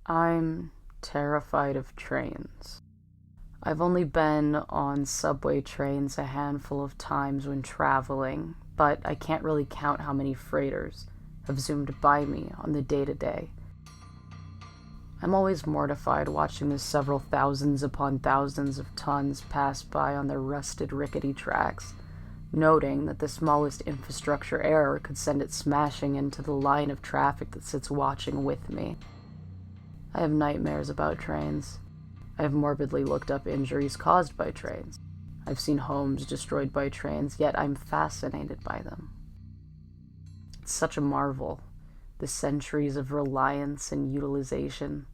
I'm terrified of trains. I've only been on subway trains a handful of times when traveling, but I can't really count how many freighters have zoomed by me on the day-to-day. I'm always mortified watching the several thousands upon thousands of tons pass by on their rusted, rickety tracks, noting that the smallest infrastructure error could send it smashing into the line of traffic that sits watching with me. I have nightmares about trains. I have morbidly looked up injuries caused by trains. I've seen homes destroyed by trains, yet I'm fascinated by them. It's such a marvel, the centuries of reliance and utilization.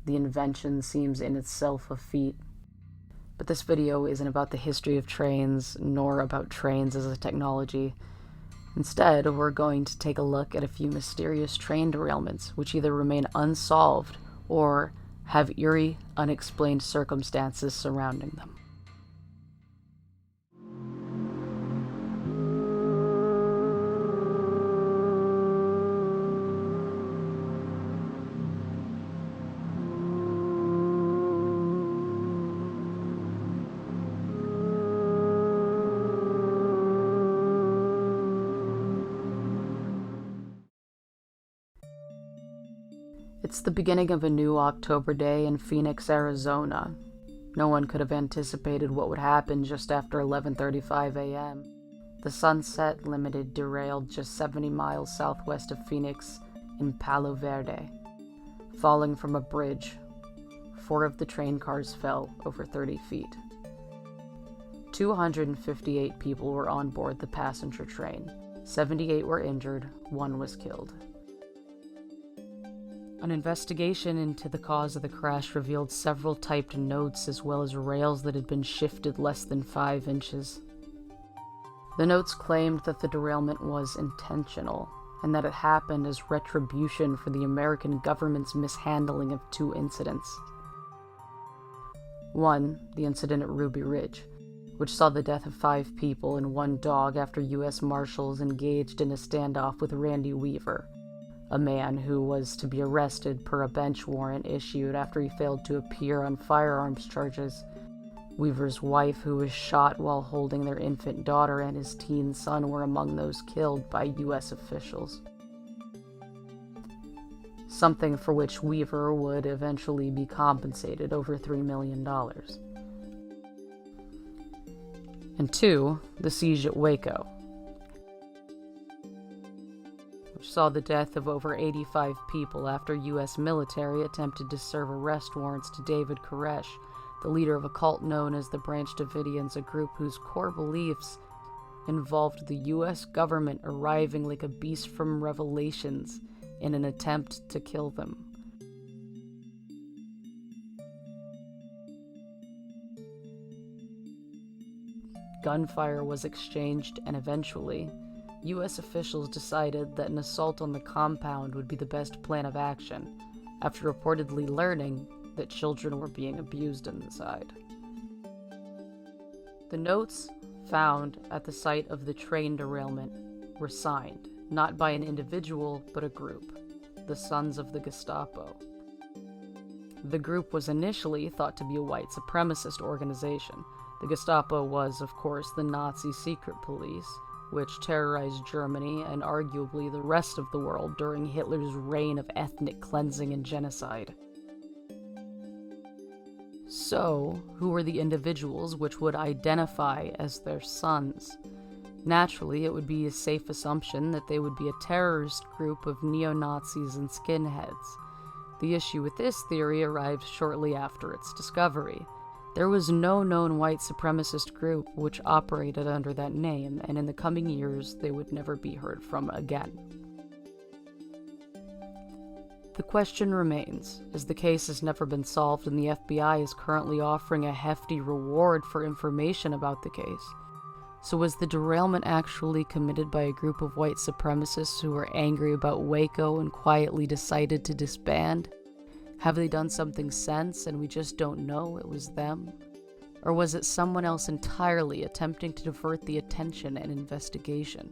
The invention seems in itself a feat. But this video isn't about the history of trains, nor about trains as a technology. Instead, we're going to take a look at a few mysterious train derailments which either remain unsolved or have eerie, unexplained circumstances surrounding them. It's the beginning of a new October day in Phoenix, Arizona. No one could have anticipated what would happen just after 11:35 a.m. The Sunset Limited derailed just 70 miles southwest of Phoenix in Palo Verde. Falling from a bridge, 4 of the train cars fell over 30 feet. 258 people were on board the passenger train. 78 were injured, 1 was killed. An investigation into the cause of the crash revealed several typed notes as well as rails that had been shifted less than 5 inches. The notes claimed that the derailment was intentional, and that it happened as retribution for the American government's mishandling of 2 incidents. 1, the incident at Ruby Ridge, which saw the death of 5 people and 1 dog after U.S. Marshals engaged in a standoff with Randy Weaver, a man who was to be arrested per a bench warrant issued after he failed to appear on firearms charges. Weaver's wife, who was shot while holding their infant daughter, and his teen son were among those killed by U.S. officials. Something for which Weaver would eventually be compensated over $3 million. And 2, the siege at Waco, which saw the death of over 85 people after U.S. military attempted to serve arrest warrants to David Koresh, the leader of a cult known as the Branch Davidians, a group whose core beliefs involved the U.S. government arriving like a beast from Revelations in an attempt to kill them. Gunfire was exchanged, and eventually, U.S. officials decided that an assault on the compound would be the best plan of action, after reportedly learning that children were being abused inside. The notes found at the site of the train derailment were signed, not by an individual, but a group, the Sons of the Gestapo. The group was initially thought to be a white supremacist organization. The Gestapo was, of course, the Nazi secret police, which terrorized Germany and arguably the rest of the world during Hitler's reign of ethnic cleansing and genocide. So, who were the individuals which would identify as their sons? Naturally, it would be a safe assumption that they would be a terrorist group of neo-Nazis and skinheads. The issue with this theory arrived shortly after its discovery. There was no known white supremacist group which operated under that name, and in the coming years they would never be heard from again. The question remains, as the case has never been solved and the FBI is currently offering a hefty reward for information about the case. So was the derailment actually committed by a group of white supremacists who were angry about Waco and quietly decided to disband? Have they done something since and we just don't know it was them? Or was it someone else entirely attempting to divert the attention and investigation?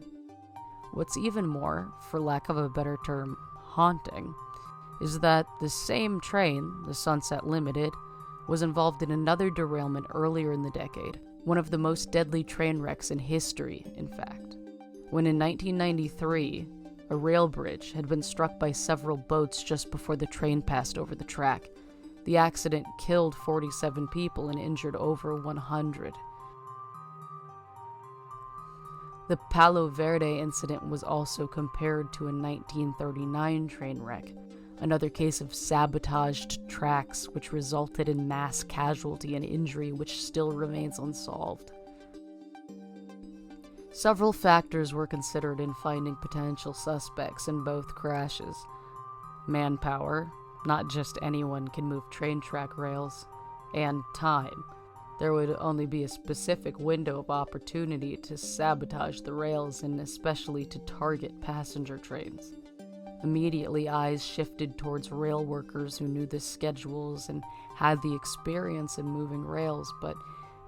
What's even more, for lack of a better term, haunting, is that the same train, the Sunset Limited, was involved in another derailment earlier in the decade, one of the most deadly train wrecks in history, in fact. When in 1993, a rail bridge had been struck by several boats just before the train passed over the track. The accident killed 47 people and injured over 100. The Palo Verde incident was also compared to a 1939 train wreck, another case of sabotaged tracks which resulted in mass casualty and injury which still remains unsolved. Several factors were considered in finding potential suspects in both crashes. Manpower, not just anyone can move train track rails, and time. There would only be a specific window of opportunity to sabotage the rails and especially to target passenger trains. Immediately, eyes shifted towards rail workers who knew the schedules and had the experience in moving rails, but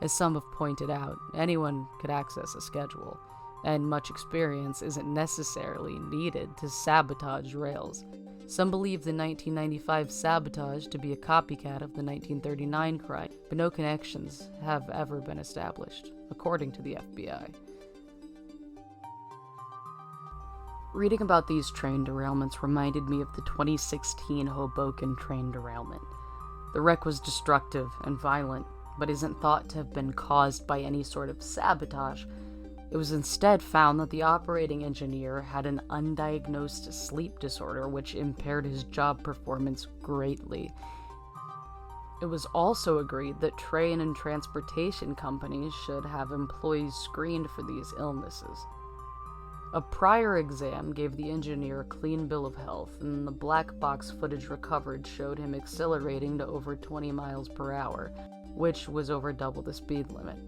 as some have pointed out, anyone could access a schedule, and much experience isn't necessarily needed to sabotage rails. Some believe the 1995 sabotage to be a copycat of the 1939 crime, but no connections have ever been established, according to the FBI. Reading about these train derailments reminded me of the 2016 Hoboken train derailment. The wreck was destructive and violent, but isn't thought to have been caused by any sort of sabotage. It was instead found that the operating engineer had an undiagnosed sleep disorder which impaired his job performance greatly. It was also agreed that train and transportation companies should have employees screened for these illnesses. A prior exam gave the engineer a clean bill of health, and the black box footage recovered showed him accelerating to over 20 miles per hour, which was over double the speed limit.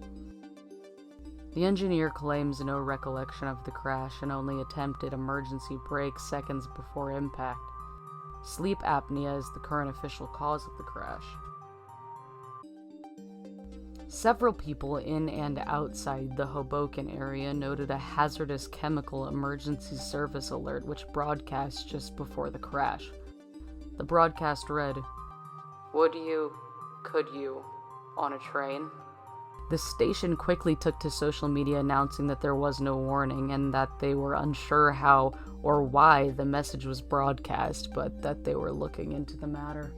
The engineer claims no recollection of the crash and only attempted emergency brakes seconds before impact. Sleep apnea is the current official cause of the crash. Several people in and outside the Hoboken area noted a hazardous chemical emergency service alert which broadcast just before the crash. The broadcast read, "Would you, could you, on a train?" The station quickly took to social media announcing that there was no warning and that they were unsure how or why the message was broadcast, but that they were looking into the matter.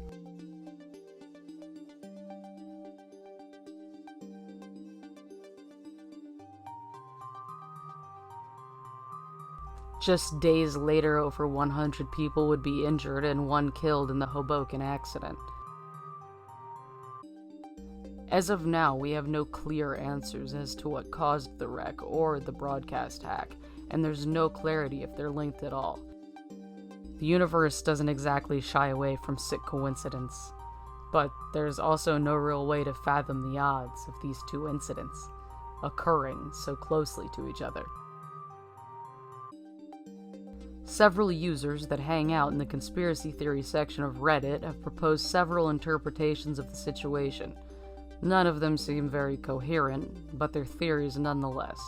Just days later, over 100 people would be injured and one killed in the Hoboken accident. As of now, we have no clear answers as to what caused the wreck or the broadcast hack, and there's no clarity if they're linked at all. The universe doesn't exactly shy away from sick coincidence, but there's also no real way to fathom the odds of these two incidents occurring so closely to each other. Several users that hang out in the conspiracy theory section of Reddit have proposed several interpretations of the situation. None of them seem very coherent, but they're theories nonetheless.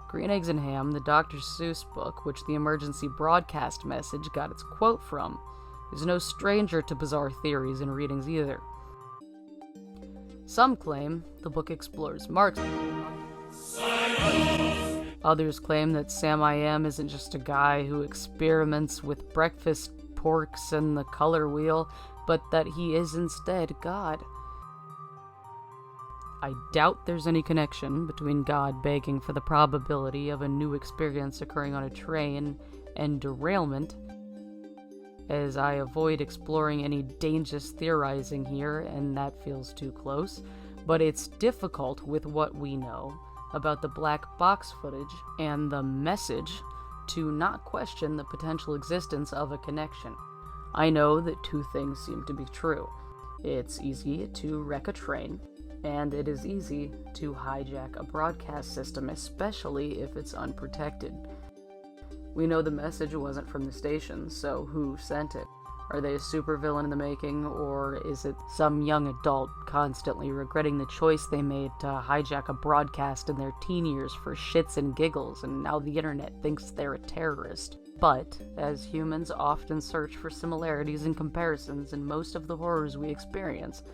Green Eggs and Ham, the Dr. Seuss book, which the emergency broadcast message got its quote from, is no stranger to bizarre theories and readings either. Some claim the book explores Marxism. Others claim that Sam I Am isn't just a guy who experiments with breakfast porks and the color wheel, but that he is instead God. I doubt there's any connection between God begging for the probability of a new experience occurring on a train and derailment, as I avoid exploring any dangerous theorizing here, and that feels too close, but it's difficult with what we know about the black box footage and the message to not question the potential existence of a connection. I know that two things seem to be true. It's easy to wreck a train, and it is easy to hijack a broadcast system, especially if it's unprotected. We know the message wasn't from the station, so who sent it? Are they a supervillain in the making, or is it some young adult constantly regretting the choice they made to hijack a broadcast in their teen years for shits and giggles, and now the internet thinks they're a terrorist? But, as humans often search for similarities and comparisons in most of the horrors we experience,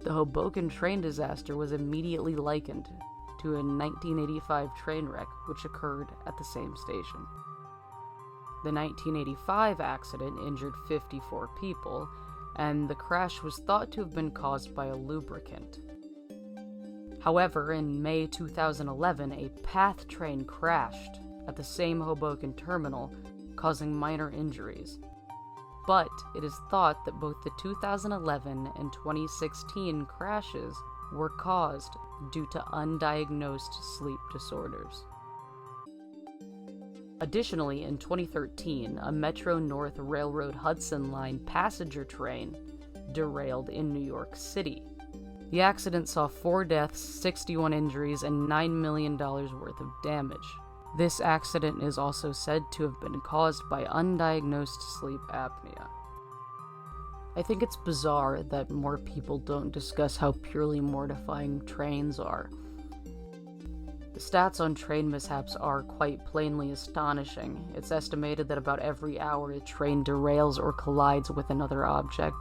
the Hoboken train disaster was immediately likened to a 1985 train wreck which occurred at the same station. The 1985 accident injured 54 people, and the crash was thought to have been caused by a lubricant. However, in May 2011, a PATH train crashed at the same Hoboken terminal, causing minor injuries. But it is thought that both the 2011 and 2016 crashes were caused due to undiagnosed sleep disorders. Additionally, in 2013, a Metro North Railroad Hudson Line passenger train derailed in New York City. The accident saw 4 deaths, 61 injuries, and $9 million worth of damage. This accident is also said to have been caused by undiagnosed sleep apnea. I think it's bizarre that more people don't discuss how purely mortifying trains are. The stats on train mishaps are quite plainly astonishing. It's estimated that about every hour a train derails or collides with another object.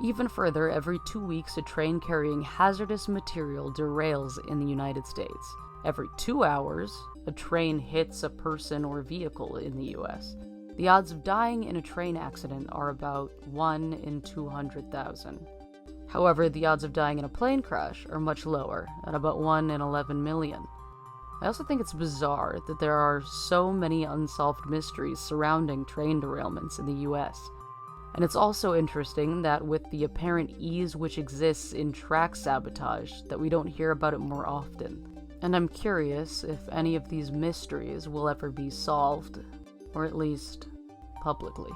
Even further, every 2 weeks a train carrying hazardous material derails in the United States. Every 2 hours, a train hits a person or vehicle in the US. The odds of dying in a train accident are about 1 in 200,000. However, the odds of dying in a plane crash are much lower, at about 1 in 11 million. I also think it's bizarre that there are so many unsolved mysteries surrounding train derailments in the US. And it's also interesting that with the apparent ease which exists in track sabotage, that we don't hear about it more often. And I'm curious if any of these mysteries will ever be solved, or at least publicly.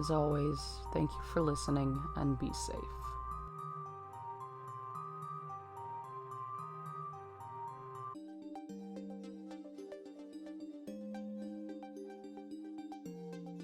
As always, thank you for listening, and be safe.